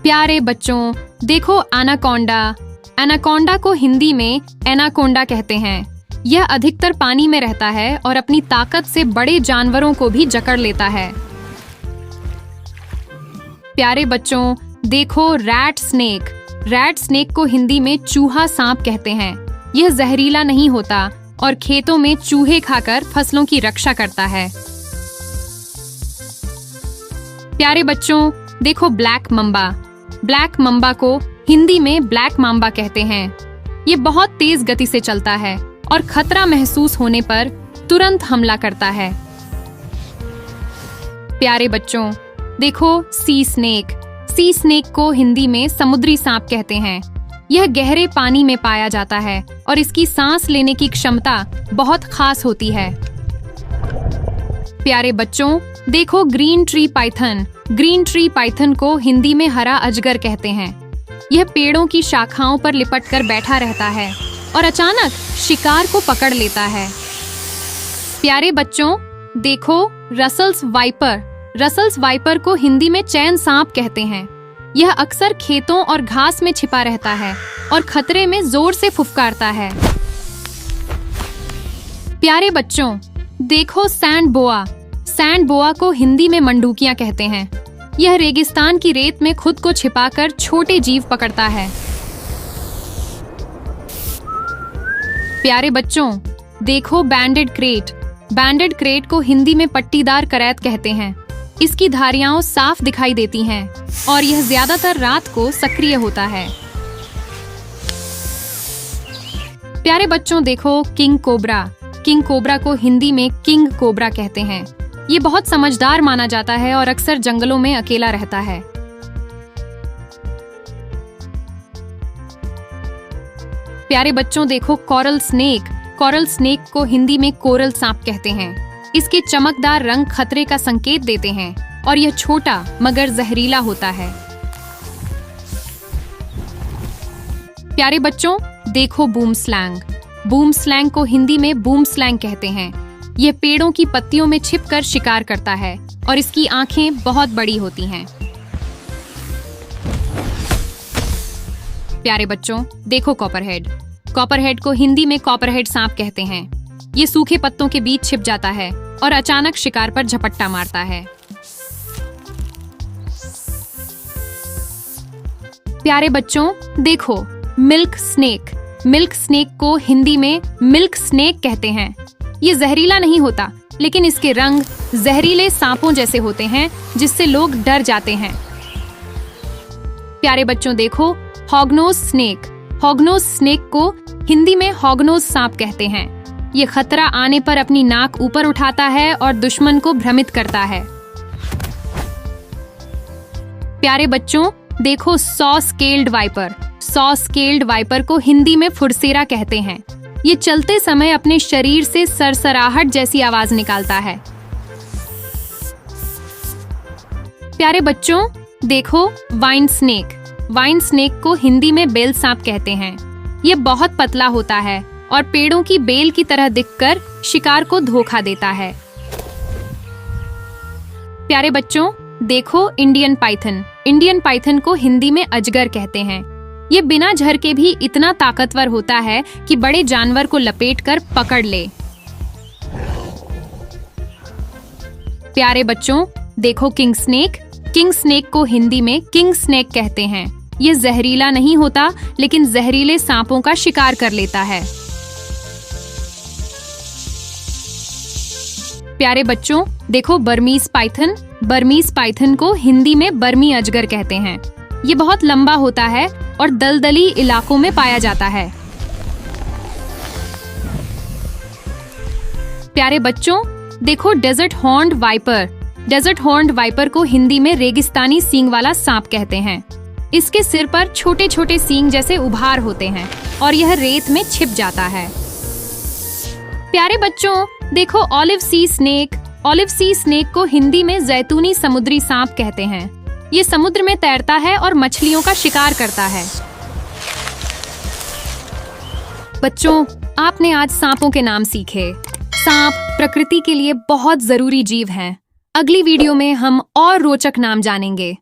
प्यारे बच्चों, देखो एनाकोंडा। एनाकोंडा को हिंदी में एनाकोंडा कहते हैं। यह अधिकतर पानी में रहता है और अपनी ताकत से बड़े जानवरों को भी जकड़ लेता है। प्यारे बच्चों, देखो रैट स्नेक। रैट स्नेक को हिंदी में चूहा सांप कहते हैं। यह जहरीला नहीं होता और खेतों में चूहे खाकर फसलों की रक्षा करता है। प्यारे बच्चों, देखो ब्लैक मम्बा। ब्लैक मम्बा को हिंदी में ब्लैक माम्बा कहते हैं। ये बहुत तेज गति से चलता है और खतरा महसूस होने पर तुरंत हमला करता है। प्यारे बच्चों, देखो सी स्नेक। सी स्नेक को हिंदी में समुद्री सांप कहते हैं। यह गहरे पानी में पाया जाता है और इसकी सांस लेने की क्षमता बहुत खास होती है। प्यारे बच्चों, देखो green tree Python. Green tree Python को हिंदी में हरा अजगर कहते हैं। यह पेड़ों की शाखाओं पर लिपटकर बैठा रहता है और अचानक शिकार को पकड़ लेता है। प्यारे बच्चों, देखो रसल्स वाइपर। रसल्स वाइपर को हिंदी में चैन सांप कहते हैं। यह अक्सर खेतों और घास में छिपा रहता है और खतरे में जोर से फुफकारता है। प्यारे बच्चों, देखो सैंड बोआ। सैंड बोआ को हिंदी में मंडूकियां कहते हैं। यह रेगिस्तान की रेत में खुद को छिपाकर छोटे जीव पकड़ता है। प्यारे बच्चों, देखो बैंडेड क्रेट। बैंडेड क्रेट को हिंदी में पट्टीदार करैत कहते हैं। इसकी धारियां साफ दिखाई देती हैं और यह ज्यादातर रात को सक्रिय होता है। प्यारे बच्चों, देखो किंग कोबरा। किंग कोबरा को हिंदी में किंग कोबरा कहते हैं। ये बहुत समझदार माना जाता है और अक्सर जंगलों में अकेला रहता है। प्यारे बच्चों, देखो कोरल स्नेक। कोरल स्नेक को हिंदी में कोरल सांप कहते हैं। इसके चमकदार रंग खतरे का संकेत देते हैं और यह छोटा मगर जहरीला होता है। प्यारे बच्चों, देखो बूम स्लैंग। बूम स्लैंग को हिंदी में बूम स्लैंग कहते हैं। यह पेड़ों की पत्तियों में छिपकर शिकार करता है और इसकी आंखें बहुत बड़ी होती हैं। प्यारे बच्चों, देखो कॉपरहेड। कॉपरहेड को हिंदी में कॉपरहेड सांप कहते हैं। ये सूखे पत्तों के बीच छिप जाता है और अचानक शिकार पर झपट्टा मारता है। प्यारे बच्चों, देखो मिल्क स्नेक। मिल्क स्नेक को हिंदी में मिल्क स्नेक कहते हैं। ये जहरीला नहीं होता, लेकिन इसके रंग जहरीले सांपों जैसे होते हैं जिससे लोग डर जाते हैं। प्यारे बच्चों, देखो हॉगनोज स्नेक। हॉगनोज स्नेक को हिंदी में हॉगनोज सांप कहते हैं। ये खतरा आने पर अपनी नाक ऊपर उठाता है और दुश्मन को भ्रमित करता है। प्यारे बच्चों, देखो saw scaled viper. Saw scaled viper को हिंदी में फुरसेरा कहते हैं। ये चलते समय अपने शरीर से सरसराहट जैसी आवाज निकालता है। प्यारे बच्चों, देखो वाइन स्नेक। वाइन स्नेक को हिंदी में बेल सांप कहते हैं। ये बहुत पतला होता है और पेड़ों की बेल की तरह दिखकर शिकार को धोखा देता है। प्यारे बच्चों, देखो इंडियन पाइथन। इंडियन पाइथन को हिंदी में अजगर कहते हैं। ये बिना झर के भी इतना ताकतवर होता है कि बड़े जानवर को लपेटकर पकड़ ले। प्यारे बच्चों, देखो किंग स्नेक। किंग स्नेक को हिंदी में किंग स्नेक कहते हैं। ये जहरीला नहीं होता, लेकिन जहरीले सांपों का शिकार कर लेता है। प्यारे बच्चों, देखो बर्मीज पाइथन। बर्मीज पाइथन को हिंदी में बर्मी अजगर कहते हैं। ये बहुत लंबा होता है और दलदली इलाकों में पाया जाता है। प्यारे बच्चों, देखो desert horned viper. Desert horned viper को हिंदी में रेगिस्तानी सींग वाला सांप कहते हैं। इसके सिर पर छोटे छोटे सींग जैसे उभार होते हैं और यह रेत में छिप जाता है। प्यारे बच्चों, देखो ऑलिव सी स्नेक। ऑलिव सी स्नेक को हिंदी में जैतूनी समुद्री सांप कहते हैं। ये समुद्र में तैरता है और मछलियों का शिकार करता है। बच्चों, आपने आज सांपों के नाम सीखे। सांप प्रकृति के लिए बहुत जरूरी जीव हैं। अगली वीडियो में हम और रोचक नाम जानेंगे।